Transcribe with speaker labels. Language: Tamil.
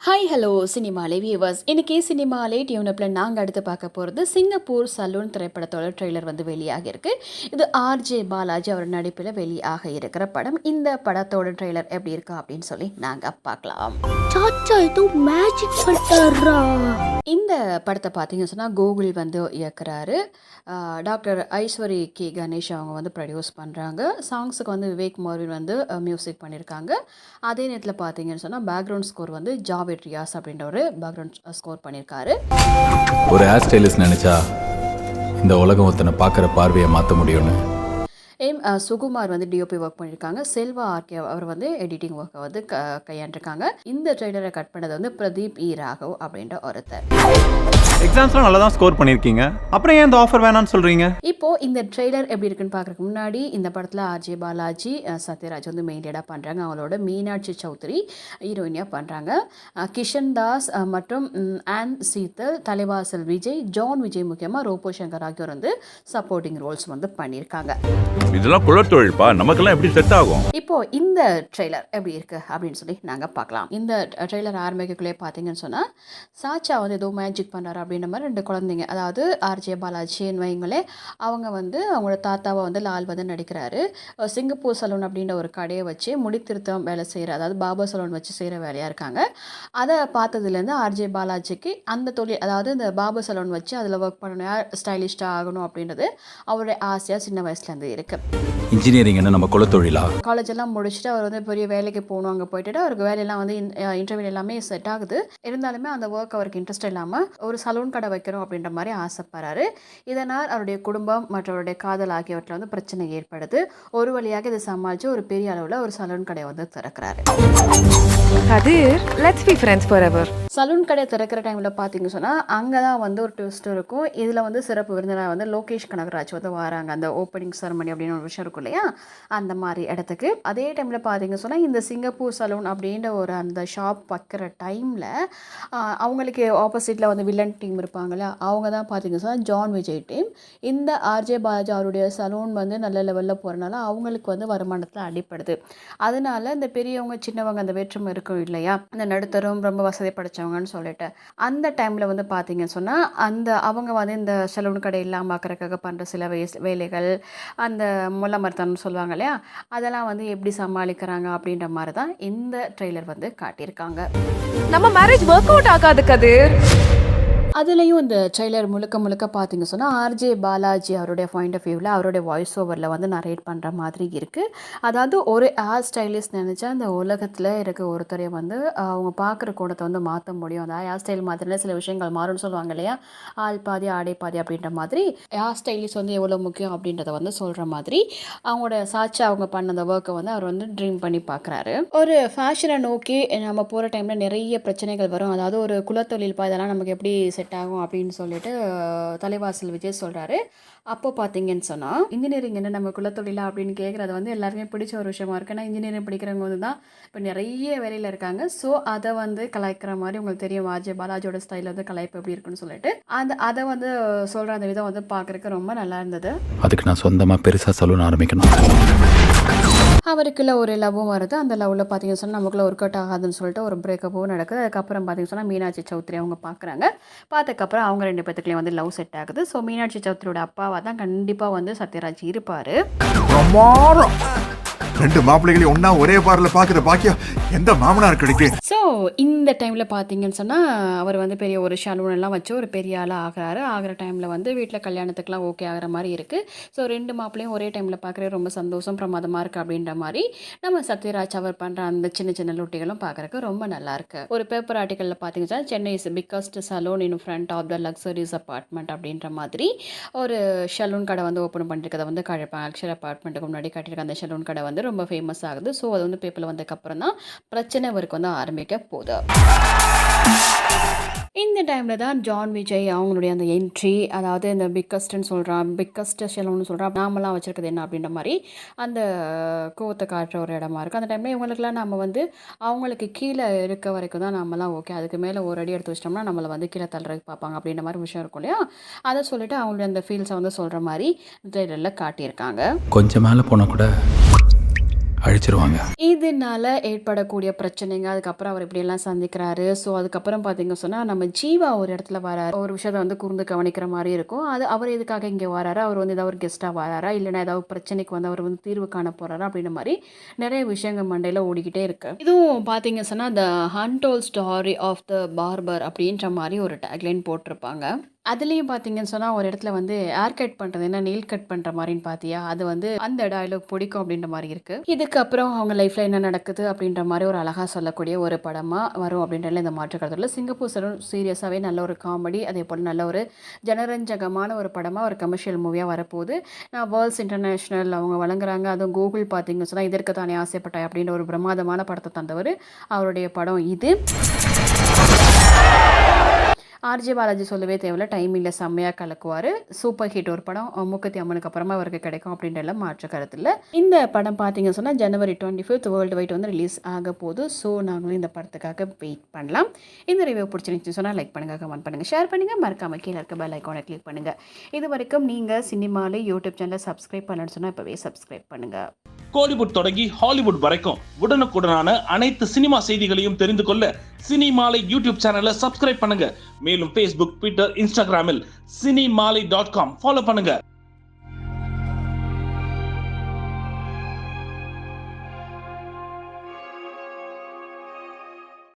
Speaker 1: ஹாய் ஹலோ சினிமாலே வியூவர்ஸ் இன்றைக்கி சினிமாலே டியூனப்பில் நாங்கள் அடுத்து பார்க்க போகிறது சிங்கப்பூர் சலூன் திரைப்படத்தோட ட்ரெய்லர் வந்து வெளியாகிருக்கு. இது ஆர்ஜே பாலாஜி அவர் நடிப்பில் வெளியாக இருக்கிற படம். இந்த படத்தோட ட்ரெய்லர் எப்படி இருக்கா அப்படின்னு சொல்லி நாங்கள் பார்க்கலாம். இந்த படத்தை பார்த்தீங்கன்னு சொன்னால் கூகுள் வந்து இயக்குறாரு. டாக்டர் ஐஸ்வரி கே கணேஷ் அவங்க வந்து ப்ரொடியூஸ் பண்ணுறாங்க. சாங்ஸுக்கு வந்து விவேக் மோர்வின் வந்து மியூசிக் பண்ணியிருக்காங்க. அதே நேரத்தில் பார்த்தீங்கன்னு சொன்னால் பேக்ரவுண்ட் ஸ்கோர் வந்து ஜாவேத் ரியாஸ் அப்படின்ற ஒரு பேக்ரவுண்ட் ஸ்கோர் பண்ணியிருக்காரு.
Speaker 2: ஒரு ஹேர் ஸ்டைலிஸ்ட் நினச்சா இந்த உலகம் ஒருத்தனை பார்க்குற பார்வையை மாற்ற முடியும்னு
Speaker 1: சுகுமார் வந்து டிஓபி ஒர்க் பண்ணியிருக்காங்க. செல்வா ஆர்கே அவர் வந்து எடிட்டிங் ஒர்க்கை வந்து கையாண்டிருக்காங்க. இந்த ட்ரெய்லரை கட் பண்ணது வந்து பிரதீப் இ ராகவ் அப்படின்ற ஒருத்தர்.
Speaker 3: எக்ஸாம்ஸ்லாம் நல்லா தான் ஸ்கோர் பண்ணியிருக்கீங்க, அப்புறம் ஏன் இந்த ஆஃபர் வேணான்னு சொல்கிறீங்க?
Speaker 1: இப்போ இந்த ட்ரெய்லர் எப்படி இருக்குன்னு பார்க்குறதுக்கு முன்னாடி இந்த படத்தில் ஆர்ஜே பாலாஜி, சத்யராஜ் வந்து மெயின் லீடாக பண்ணுறாங்க. அவங்களோட மீனாட்சி சௌத்ரி ஹீரோயினியாக பண்ணுறாங்க. கிஷன் தாஸ் மற்றும் on Sheetal, Thalaivasal Vijay, John Vijay முக்கியமாக ரோபோ சங்கர் ஆகியோர் வந்து சப்போர்ட்டிங் ரோல்ஸ் வந்து பண்ணியிருக்காங்க.
Speaker 4: இதெல்லாம் குலத்தொழில்ப்பா, நமக்கெல்லாம் எப்படி செட் ஆகும்?
Speaker 1: இப்போ இந்த ட்ரெய்லர் எப்படி இருக்கு அப்படின்னு சொல்லி நாங்கள் பார்க்கலாம். இந்த ட்ரெய்லர் ஆரம்பிக்கக்குள்ளே பார்த்தீங்கன்னு சொன்னால் சாச்சா வந்து ஏதோ மேஜிக் பண்ணுறாரு அப்படின்ற மாதிரி ரெண்டு குழந்தைங்க, அதாவது ஆர்ஜே பாலாஜின்னு வைங்களே, அவங்க வந்து அவங்களோட தாத்தாவை வந்து லால் வந்து நடிக்கிறாரு. சிங்கப்பூர் சலூன் அப்படின்ற ஒரு கடையை வச்சு முடித்திருத்தம் வேலை செய்கிற, அதாவது பாபா சலூன் வச்சு செய்கிற வேலையாக இருக்காங்க. அதை பார்த்ததுலேருந்து ஆர்ஜே பாலாஜிக்கு அந்த தொழில், அதாவது இந்த பாபா சலூன் வச்சு அதில் ஒர்க் பண்ணணும், ஸ்டைலிஷ்டாக ஆகணும் அப்படின்றது அவருடைய ஆசையாக சின்ன வயசுலேருந்து இருக்குது.
Speaker 2: இன்ஜினியரிங் என்ன நம்ம குலத்தொழிலா?
Speaker 1: காலேஜ் எல்லாம் முடிச்சுட்டு அவர் வந்து பெரிய வேலைக்கு போகணும். அங்கே போயிட்டு அவருக்கு வேலையெல்லாம் வந்து இன்டர்வியூ எல்லாமே செட் ஆகுது. இருந்தாலுமே அந்த ஒர்க் அவருக்கு இன்ட்ரெஸ்ட் இல்லாமல் ஒரு சலூன் கடை வைக்கணும் அப்படின்ற மாதிரி ஆசைப்படுறாரு. இதனால் அவருடைய குடும்பம் மற்றவருடைய காதல் ஆகியவற்றில் வந்து பிரச்சனை ஏற்படுது. ஒரு வழியாக இதை சமாளித்து ஒரு பெரிய அளவில் ஒரு சலூன் கடை வந்து திறக்கிறாரு. சலூன் கடை திறக்கிற டைமில் பார்த்தீங்க சொன்னால் அங்கே தான் வந்து ஒரு ட்விஸ்ட் இருக்கும். இதில் வந்து சிறப்பு விருந்தினர் வந்து லோகேஷ் கனகராஜ் வந்து வராங்க. அந்த ஓப்பனிங் செரமனி அப்படின்னு ஒரு விஷயம் இருக்கும் இல்லையா, அந்த மாதிரி இடத்துக்கு. அதே டைமில் பார்த்தீங்க சொன்னால் இந்த சிங்கப்பூர் சலூன் அப்படின்ற ஒரு அந்த ஷாப் வைக்கிற டைமில் அவங்களுக்கு ஆப்போசிட்டில் வந்து வில்லன் டீம் இருப்பாங்கள்ல, அவங்க தான் பார்த்தீங்க சொன்னால் ஜான் விஜய் டீம். இந்த ஆர்ஜே பாலாஜி அவருடைய சலூன் வந்து நல்ல லெவலில் போகிறனால அவங்களுக்கு வந்து வருமானத்தில் அடிப்படுது. அதனால இந்த பெரியவங்க சின்னவங்க அந்த வேற்றுமை இருக்கும் இல்லையா, அந்த நடுத்தரும் ரொம்ப வசதி படைச்சவங்கன்னு சொல்லிட்டு அந்த டைமில் வந்து பார்த்தீங்கன்னு சொன்னால் அந்த அவங்க வந்து இந்த சலூன் கடை இல்லாமல் பார்க்குறதுக்காக பண்ணுற சில வேலைகள், அந்த முல்லமர்த்தம்னு சொல்லுவாங்க இல்லையா, அதெல்லாம் வந்து எப்படி சமாளிக்கிறாங்க அப்படின்ற மாதிரி தான் இந்த ட்ரெய்லர் வந்து காட்டியிருக்காங்க.
Speaker 5: நம்ம மேரேஜ் ஒர்க் அவுட் ஆகாது கதிர்.
Speaker 1: அதுலேயும் இந்த ட்ரெய்லர் முழுக்க பார்த்தீங்க சொன்னால் ஆர்ஜே பாலாஜி அவருடைய பாயிண்ட் ஆஃப் வியூவில் அவருடைய வாய்ஸ் ஓவரில் வந்து நரேட் பண்ணுற மாதிரி இருக்குது. அதாவது ஒரு ஹேர் ஸ்டைலிஸ்ட் நினச்சா அந்த உலகத்தில் இருக்க ஒருத்தரை வந்து அவங்க பார்க்குற கோணத்தை வந்து மாற்ற முடியும். அந்த ஹேர் ஸ்டைல் மாற்றினா சில விஷயங்கள் மாறும்னு சொல்லுவாங்க இல்லையா, ஆள் பாதி ஆடை பாதி அப்படின்ற மாதிரி ஹேர் ஸ்டைலிஸ்ட் வந்து எவ்வளோ முக்கியம் அப்படின்றத வந்து சொல்கிற மாதிரி அவங்களோட சாட்சி அவங்க பண்ண அந்த ஒர்க்கை வந்து அவர் வந்து ட்ரீம் பண்ணி பார்க்குறாரு. ஒரு ஃபேஷனை நோக்கி நம்ம போகிற டைமில் நிறைய பிரச்சனைகள் வரும். அதாவது ஒரு குலத்தொழில் இதெல்லாம் நமக்கு எப்படி செட் ஆகும் அப்படின்னு சொல்லிட்டு தலைவாசல் விஜய் சொல்கிறாரு. அப்போ பார்த்தீங்கன்னு சொன்னால் இன்ஜினியரிங் என்ன நம்ம குலத்தொழிலா அப்படின்னு கேட்குறது வந்து எல்லாருமே பிடிச்ச ஒரு விஷயமா இருக்குது. ஏன்னா இன்ஜினியரிங் படிக்கிறவங்க வந்து தான் இப்போ நிறைய வேலையில் இருக்காங்க. ஸோ அதை வந்து கலாய்க்கிற மாதிரி உங்களுக்கு தெரியும் ஆர்ஜே பாலாஜியோட ஸ்டைலில் வந்து கலாய்ப்பு எப்படி இருக்குன்னு சொல்லிட்டு அதை வந்து சொல்கிற அந்த விதம் வந்து பார்க்குறதுக்கு ரொம்ப நல்லா இருந்தது.
Speaker 2: அதுக்கு நான் சொந்தமாக பெருசாக சலூன் ஆரம்பிக்கணும்.
Speaker 1: அவருக்குள்ள ஒரு லவ்வும் வருது. அந்த லவ்வில் பார்த்தீங்கன்னு சொன்னால் நமக்குள்ள ஒர்க் அவுட் ஆகாதுன்னு சொல்லிட்டு ஒரு பிரேக்கப்பும் நடக்குது. அதுக்கப்புறம் பார்த்தீங்கன்னு சொன்னால் மீனாட்சி சௌத்ரி அவங்க பார்க்குறாங்க. பார்த்ததுக்கப்புறம் அவங்க ரெண்டு பேத்துக்குள்ளேயும் வந்து லவ் செட் ஆகுது. ஸோ மீனாட்சி சௌத்ரியோட அப்பாவாக தான் கண்டிப்பாக வந்து சத்யராஜ் இருப்பார்.
Speaker 6: ரெண்டு மாப்பிள்ளைகளையும் ஒன்னா ஒரே பார்ல பாக்குற பாக்கியம் எந்த மாமனார் கிடைக்கும்.
Speaker 1: ஸோ இந்த டைமில் பார்த்தீங்கன்னு சொன்னால் அவர் வந்து பெரிய ஒரு சலூன் எல்லாம் வச்சு ஒரு பெரிய ஆளாக ஆகிற டைமில் வந்து வீட்டில் கல்யாணத்துக்குலாம் ஓகே ஆகிற மாதிரி இருக்குது. ஸோ ரெண்டு மாப்பிள்ளையும் ஒரே டைமில் பார்க்குறது ரொம்ப சந்தோஷம் பிரமாதமாக இருக்குது அப்படின்ற மாதிரி நம்ம சத்யராஜ் அவர் பண்ணுற அந்த சின்ன சின்ன லொட்டிகளும் பார்க்குறக்கு ரொம்ப நல்லாயிருக்கு. ஒரு பேப்பர் ஆர்டிக்கலில் பார்த்தீங்கன்னா Chennai is biggest saloon in front of the luxuries apartment அப்படின்ற மாதிரி ஒரு சலூன் கடை வந்து ஓப்பன் பண்ணிருக்கதை வந்து அக்ஷர் அப்பார்ட்மெண்ட்டுக்கு முன்னாடி கட்டியிருக்க அந்த சலூன் கடை வந்து ரொம்ப ஃபேமஸ் ஆகுது. ஸோ அது வந்து பேப்பரில் வந்ததுக்கப்புறம் தான் பிரச்சனை அவருக்கு வந்து ஆரம்பிக்க போகுது. இந்த டைமில் தான் ஜான் விஜய் அவங்களுடைய அந்த என்ட்ரி, அதாவது இந்த பிக்கஸ்ட்னு சொல்கிறான், பிக்கஸ்ட் ஷெலோன்னு சொல்கிறான், நாமெல்லாம் வச்சுருக்குது என்ன அப்படின்ற மாதிரி அந்த கோவத்தை காட்டுற ஒரு இடமா இருக்குது. அந்த டைமில் இவங்களுக்குலாம் நம்ம வந்து அவங்களுக்கு கீழே இருக்க வரைக்கும் தான் நம்மலாம் ஓகே, அதுக்கு மேலே ஒரு அடி எடுத்து வச்சிட்டோம்னா நம்மளை வந்து கீழே தள்ளுறதுக்கு பார்ப்பாங்க அப்படின்ற மாதிரி விஷயம் இருக்கும் இல்லையா, அதை சொல்லிட்டு அவங்களுடைய அந்த ஃபீல்ஸை வந்து சொல்கிற மாதிரி ட்ரெய்லரில் காட்டியிருக்காங்க.
Speaker 2: கொஞ்சம் மேலே போனால் கூட அழிச்சிருவாங்க.
Speaker 1: இதனால ஏற்படக்கூடிய பிரச்சனைங்க, அதுக்கப்புறம் அவர் இப்படியெல்லாம் சந்திக்கிறாரு. ஸோ அதுக்கப்புறம் பார்த்தீங்க சொன்னால் நம்ம ஜீவா ஒரு இடத்துல வராரு. ஒரு விஷயத்தை வந்து கூர்ந்து கவனிக்கிற மாதிரி இருக்கும். அது அவர் எதுக்காக இங்கே வராரா, அவர் வந்து ஏதாவது ஒரு கெஸ்ட்டாக வராரா, இல்லைன்னா ஏதாவது பிரச்சனைக்கு வந்து அவர் வந்து தீர்வு காண போகிறாரா அப்படின்ற மாதிரி நிறைய விஷயங்கள் மண்டையில் ஓடிக்கிட்டே இருக்கு. இதுவும் பார்த்தீங்க சொன்னால் த அன்டோல்ட் ஸ்டாரி ஆஃப் த பார்பர் அப்படின்ற மாதிரி ஒரு டேக்லைன் போட்டிருப்பாங்க. அதுலேயும் பார்த்தீங்கன்னு சொன்னால் ஒரு இடத்துல வந்து ஹேர் கட் பண்ணுறது என்ன நெயில் கட் பண்ணுற மாதிரின்னு பார்த்தியா, அது வந்து அந்த டயலாக் பிடிக்கும் அப்படின்ற மாதிரி இருக்குது. இதுக்கப்புறம் அவங்க லைஃப்பில் என்ன நடக்குது அப்படின்ற மாதிரி ஒரு அழகாக சொல்லக்கூடிய ஒரு படமாக வரும் அப்படின்றதுல இந்த மாற்றுக்கிறதுல சிங்கப்பூர் சரம் சீரியஸாகவே நல்ல ஒரு காமெடி, அதே போல் நல்ல ஒரு ஜனரஞ்சகமான ஒரு படமாக ஒரு கமர்ஷியல் மூவியாக வரப்போகுது. நான் வேர்ல்ட்ஸ் இன்டர்நேஷ்னல் அவங்க வழங்குறாங்க. அதுவும் கூகுள் பார்த்தீங்கன்னு சொன்னால் இதற்கு தானே ஆசைப்பட்டாய் அப்படின்ற ஒரு பிரமாதமான படத்தை தந்தவர் அவருடைய படம் இது. ஆர்ஜே பாலாஜி சொல்லவே தேவையில்ல, டைமிங்கில் செம்மையாக கலக்குவார். சூப்பர் ஹிட் ஒரு படம். மூக்குத்தி அம்மனுக்கு அப்புறமா அவருக்கு கிடைக்கும் அப்படின்ற மாற்று கருத்தில். இந்த படம் பார்த்தீங்க சொன்னால் ஜனவரி 25 வேர்ல்டு வைட் வந்து ரிலீஸ் ஆக போகுது. ஸோ நாங்களும் இந்த படத்துக்காக வெயிட் பண்ணலாம். இந்த ரிவ்யூ பிடிச்சிருந்துச்சுன்னு சொன்னால் லைக் பண்ணுங்கள், கமெண்ட் பண்ணுங்கள், ஷேர் பண்ணுங்கள், மறக்காமல் கீழே இருக்க பெல் ஐக்கானை கிளிக் பண்ணுங்கள். இது வரைக்கும் நீங்கள் சினிமாவில் யூடியூப் சேனலை சப்ஸ்கிரைப் பண்ணணும்னு சொன்னால் இப்போவே சப்ஸ்கிரைப் பண்ணுங்கள்.
Speaker 7: கோலிவுட் தொடங்கி ஹாலிவுட் வரைக்கும் உடனுக்குடனான அனைத்து சினிமா செய்திகளையும் தெரிந்து கொள்ள சினிமாலை யூடியூப் சேனலை சப்ஸ்கிரைப் பண்ணுங்க. மேலும் Facebook, Twitter, Instagramமில் cinemaalai.com ஃபாலோ பண்ணுங்க.